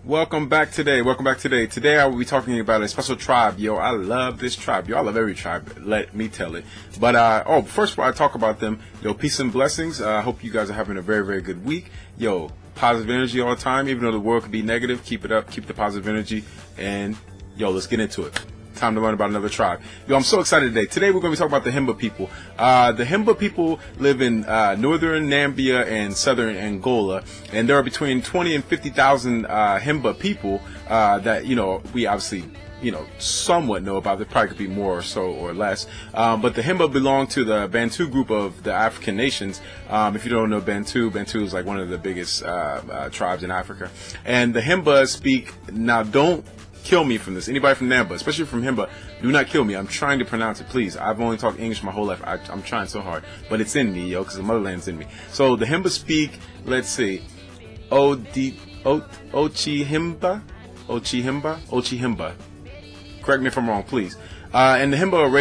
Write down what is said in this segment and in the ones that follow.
Welcome back today. Today I will be talking about a special tribe. Yo, I love this tribe. Yo, I love every tribe. Let me tell it. But, first before I talk about them, yo, peace and blessings. I hope you guys are having a very, very good week. Yo, positive energy all the time. Even though the world could be negative, keep it up. Keep the positive energy. And, yo, let's get into it. Time to learn about another tribe. Yo, I'm so excited today. Today we're going to be talking about the Himba people. The Himba people live in northern Namibia and southern Angola, and there are between 20 and 50,000 Himba people that we obviously somewhat know about. There probably could be more or so or less. But the Himba belong to the Bantu group of the African nations. If you don't know Bantu is like one of the biggest tribes in Africa. And the Himba speak, now don't kill me from this. Anybody from Namibia, especially from Himba, do not kill me. I'm trying to pronounce it, please. I've only talked English my whole life. I'm trying so hard, but it's in me, yo, because the motherland's in me. So the Himba speak, let's see, Ochi Himba. Correct me if I'm wrong, please. And the Himba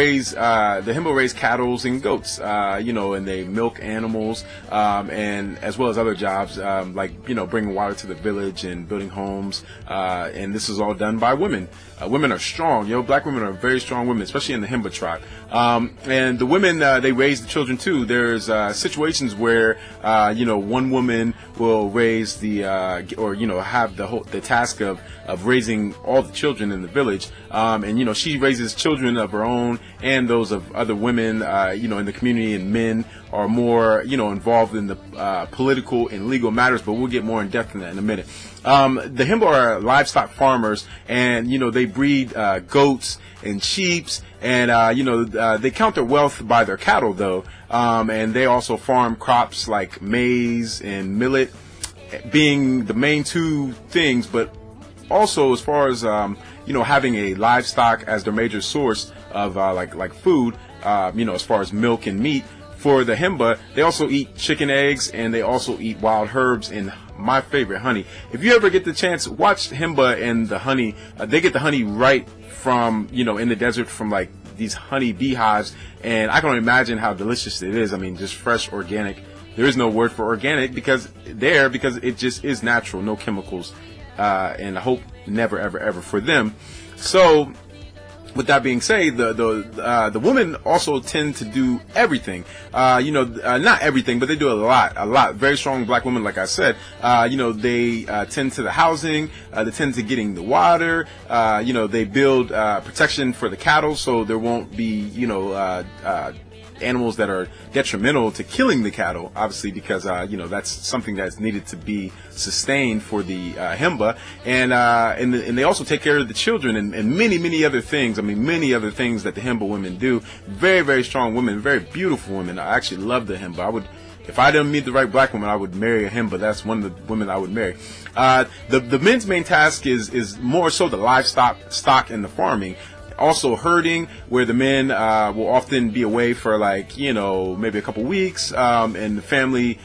raise cattle and goats, and they milk animals, and as well as other jobs, like, bringing water to the village and building homes, and this is all done by women. Women are strong, black women are very strong women, especially in the Himba tribe. And the women, they raise the children too. There's, situations where, one woman will raise the, have the task of raising all the children in the village. And she raises children of her own and those of other women, in the community, and men are more, involved in the political and legal matters, but we'll get more in depth in that in a minute. The Himba are livestock farmers, and, they breed goats and sheep, and, they count their wealth by their cattle, though, and they also farm crops like maize and millet, being the main two things, but also as far as having a livestock as their major source of like food, as far as milk and meat. For the Himba, they also eat chicken eggs, and they also eat wild herbs and my favorite, honey. If you ever get the chance, watch Himba and the honey. They get the honey right from in the desert from like these honey beehives, and I can only imagine how delicious it is. I mean, just fresh, organic. There is no word for organic because it just is natural, no chemicals. And I hope never, ever, ever for them. So, with that being said, the women also tend to do everything. Not everything, but they do a lot. Very strong black women, like I said. They tend to the housing. They tend to getting the water. They build protection for the cattle, so there won't be animals that are detrimental to killing the cattle, obviously, because that's something that's needed to be sustained for the Himba, and they also take care of the children and many other things. I mean, many other things that the Himba women do. Very, very strong women, very beautiful women. I actually love the Himba. If I didn't meet the right black woman, I would marry a Himba. That's one of the women I would marry. The men's main task is more so the livestock and the farming. Also herding, where the men will often be away for maybe a couple weeks, and the family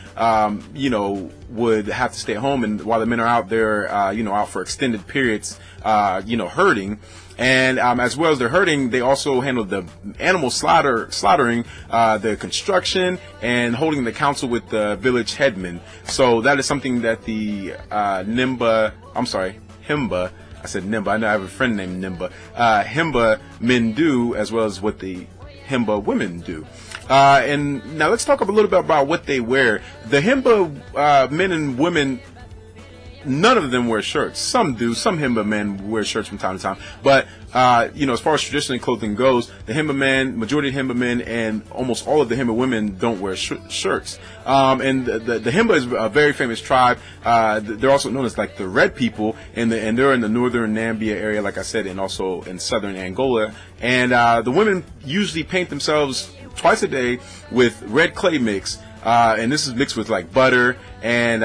would have to stay at home, and while the men are out there out for extended periods herding. And as well as they're herding, they also handle the animal slaughtering, the construction, and holding the council with the village headmen. So that is something that the Himba, I said Nimba. I know I have a friend named Nimba. Himba men do, as well as what the Himba women do. And now let's talk a little bit about what they wear. The Himba men and women, none of them wear shirts. Some do. Some Himba men wear shirts from time to time. But, as far as traditional clothing goes, the Himba men, majority of Himba men, and almost all of the Himba women don't wear shirts. And the Himba is a very famous tribe. They're also known as like the Red People, and they're in the northern Namibia area, like I said, and also in southern Angola. And the women usually paint themselves twice a day with red clay mix. And this is mixed with like butter, and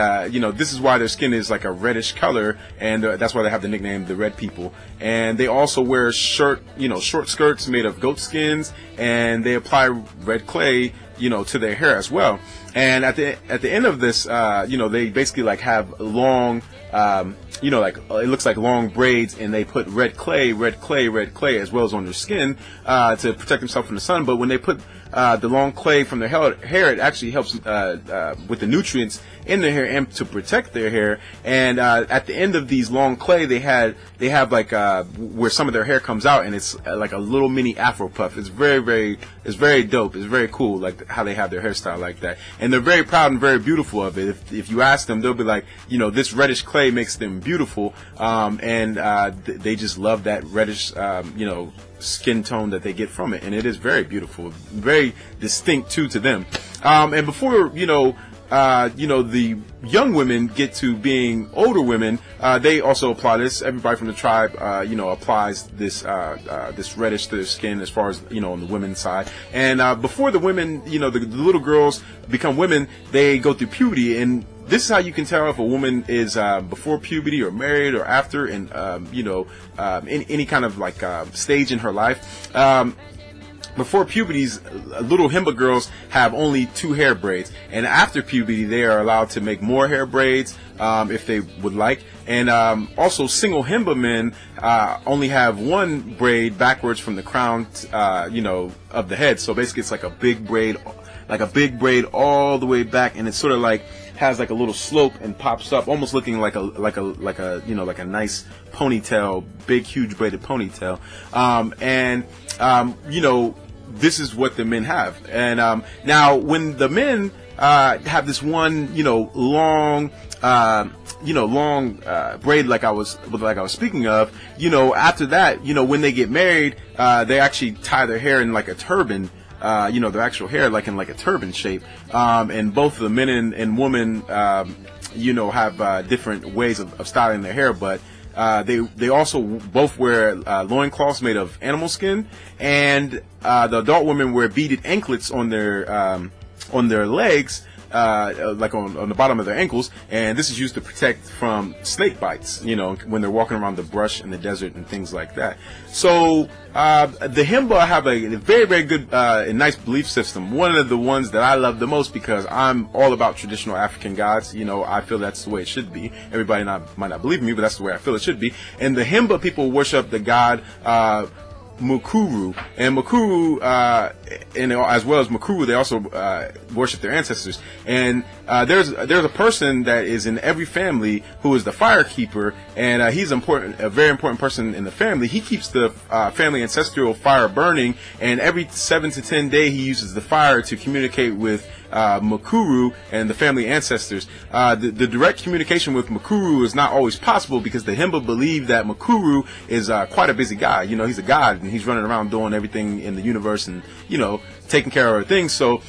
this is why their skin is like a reddish color, and that's why they have the nickname the Red People. And they also wear short skirts made of goat skins, and they apply red clay to their hair as well. And at the end of this, they basically like have long, like it looks like long braids, and they put red clay, as well as on their skin to protect themselves from the sun. But when they put the long clay from their hair, it actually helps with the nutrients in their hair and to protect their hair. And at the end of these long clay, they have like where some of their hair comes out, and it's like a little mini Afro puff. It's very dope. It's very cool, like how they have their hairstyle like that. And they're very proud and very beautiful of it. If you ask them, they'll be like, this reddish clay makes them beautiful, and they just love that reddish, skin tone that they get from it, and it is very beautiful, very distinct too to them. And before the young women get to being older women, they also apply this. Everybody from the tribe, applies this reddish to their skin, as far as on the women's side. And before the women, the little girls become women, they go through puberty, and this is how you can tell if a woman is before puberty or married or after, and any kind of like stage in her life. Before puberty, little Himba girls have only 2 hair braids, and after puberty, they are allowed to make more hair braids if they would like. And also, single Himba men only have 1 braid backwards from the crown, of the head. So basically, it's like a big braid all the way back, and it's sort of like has like a little slope and pops up, almost looking like a nice ponytail, big huge braided ponytail. This is what the men have. And now when the men have this one long braid like I was speaking of, after that, when they get married, they actually tie their hair in like a turban. Their actual hair like in like a turban shape, and both the men and women have different ways of styling their hair, but they also both wear loincloths made of animal skin, and the adult women wear beaded anklets on their legs, like on the bottom of their ankles, and this is used to protect from snake bites, when they're walking around the brush in the desert and things like that. So the Himba have a very, very good and nice belief system. One of the ones that I love the most, because I'm all about traditional African gods. I feel that's the way it should be. Everybody might not believe me, but that's the way I feel it should be. And the Himba people worship the god Mukuru, and Mukuru, and as well as Mukuru, they also worship their ancestors. And there's a person that is in every family who is the fire keeper, and he's a very important person in the family. He keeps the family ancestral fire burning, and every 7 to 10 days he uses the fire to communicate with Mukuru and the family ancestors. The direct communication with Mukuru is not always possible, because the Himba believe that Mukuru is quite a busy guy. He's a god, and he's running around doing everything in the universe, and taking care of other things. So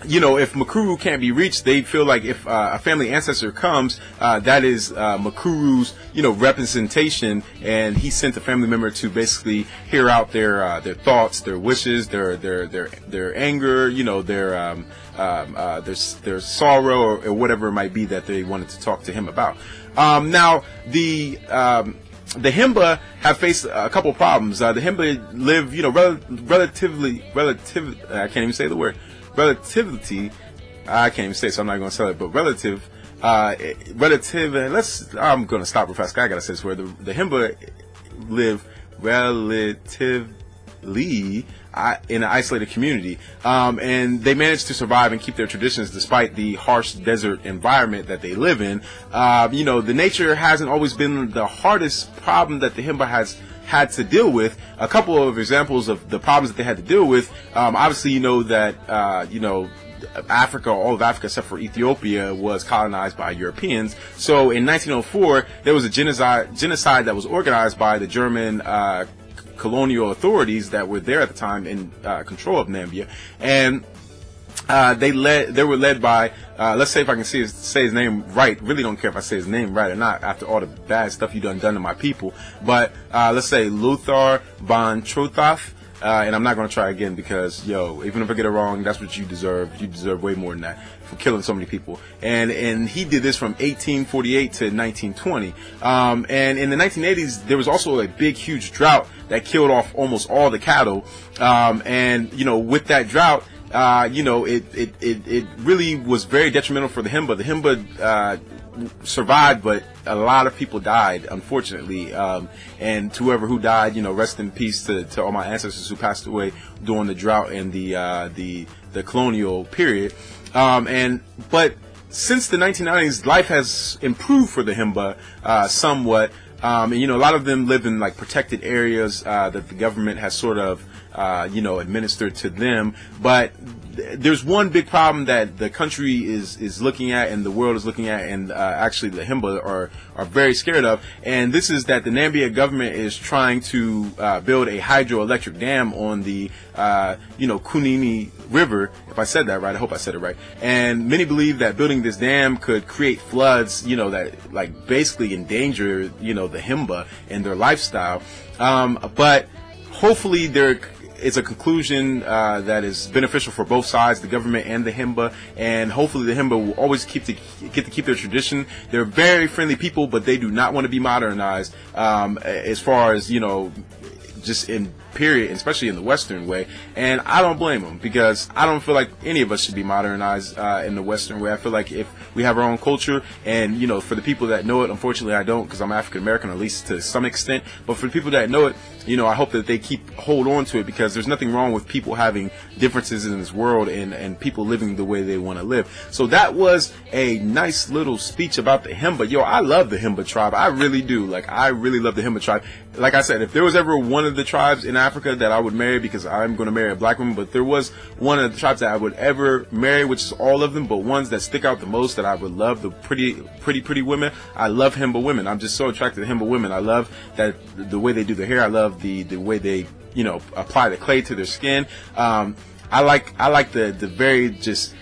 if Mukuru can't be reached, they feel like if a family ancestor comes, that is Makuru's, representation, and he sent a family member to basically hear out their thoughts, their wishes, their anger, their sorrow, or whatever it might be that they wanted to talk to him about. Now the Himba have faced a couple problems. The Himba live, relatively, I can't even say the word. Relativity, I can't even say it, so I'm not going to say it, but relative, and I'm going to stop real fast. I got to say this word. The Himba live relatively in an isolated community, and they manage to survive and keep their traditions despite the harsh desert environment that they live in. The nature hasn't always been the hardest problem that the Himba has had to deal with. A couple of examples of the problems that they had to deal with. Obviously, that Africa, all of Africa except for Ethiopia, was colonized by Europeans. So in 1904, there was a genocide that was organized by the German colonial authorities that were there at the time in control of Namibia, and they were led by let's say, if I can say his name right. Really don't care if I say his name right or not after all the bad stuff you done to my people, but let's say Lothar von Trothoff. And I'm not going to try again, because even if I get it wrong, that's what you deserve. You deserve way more than that for killing so many people. And he did this from 1848 to 1920. And in the 1980s, there was also a big, huge drought that killed off almost all the cattle. And with that drought, you know, it really was very detrimental for the Himba. The Himba survived, but a lot of people died, unfortunately. And to whoever who died, you know, rest in peace to all my ancestors who passed away during the drought and the colonial period. But since the 1990s, life has improved for the Himba somewhat. And, you know, a lot of them live in like protected areas that the government has sort of, you know, administered to them. But there's one big problem that the country is looking at and the world is looking at, and actually the Himba are very scared of. And this is that the Namibia government is trying to build a hydroelectric dam on the, you know, Kunene River. If I said that right, I hope I said it right. And many believe that building this dam could create floods, you know, that like basically endanger, you know, the Himba and their lifestyle. But hopefully there is a conclusion that is beneficial for both sides, the government and the Himba, and hopefully the Himba will always get to keep their tradition. They're very friendly people, but they do not want to be modernized as far as, you know, just in period, especially in the Western way. And I don't blame them, because I don't feel like any of us should be modernized in the Western way. I feel like if we have our own culture, and, you know, for the people that know it, unfortunately I don't, because I'm African American, at least to some extent, but for the people that know it, you know, I hope that they hold on to it, because there's nothing wrong with people having differences in this world and people living the way they want to live. So that was a nice little speech about the Himba. Yo, I love the Himba tribe. I really do. Like, I really love the Himba tribe. Like I said, if there was ever one of the tribes in Africa that I would marry, because I'm going to marry a black woman, but there was one of the tribes that I would ever marry, which is all of them, but ones that stick out the most that I would love, the pretty women. I love Himba women. I'm just so attracted to Himba women. I love that the way they do their hair. I love the way they, you know, apply the clay to their skin. I like the very just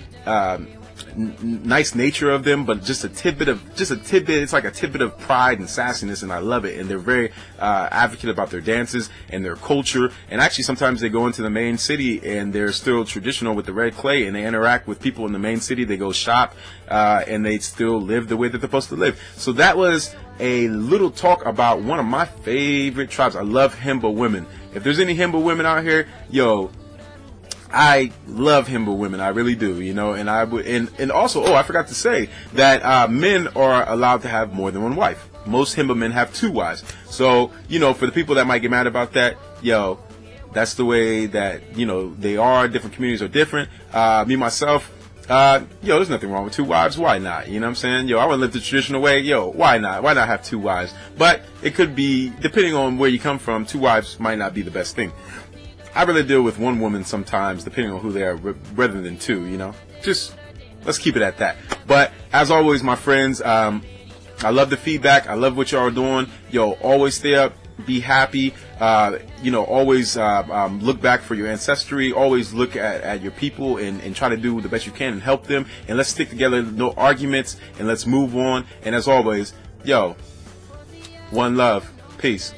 nice nature of them, but just a tidbit. It's like a tidbit of pride and sassiness, and I love it. And they're very advocate about their dances and their culture. And actually, sometimes they go into the main city and they're still traditional with the red clay, and they interact with people in the main city. They go shop, and they still live the way that they're supposed to live. So that was a little talk about one of my favorite tribes. I love Himba women. If there's any Himba women out here, yo, I love Himba women. I really do, you know. And I would, and also, oh, I forgot to say that men are allowed to have more than one wife. Most Himba men have 2 wives. So, you know, for the people that might get mad about that, yo, that's the way that, you know, they are. Different communities are different. Me myself, yo, there's nothing wrong with 2 wives. Why not? You know what I'm saying? Yo, I want to live the traditional way. Yo, why not? Why not have 2 wives? But it could be, depending on where you come from, 2 wives might not be the best thing. I really deal with 1 woman sometimes, depending on who they are, rather than 2, you know? Just, let's keep it at that. But, as always, my friends, I love the feedback. I love what y'all are doing. Yo, always stay up. Be happy. You know, always look back for your ancestry. Always look at your people and try to do the best you can and help them. And let's stick together. No arguments. And let's move on. And as always, yo, one love. Peace.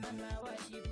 mama wa shibu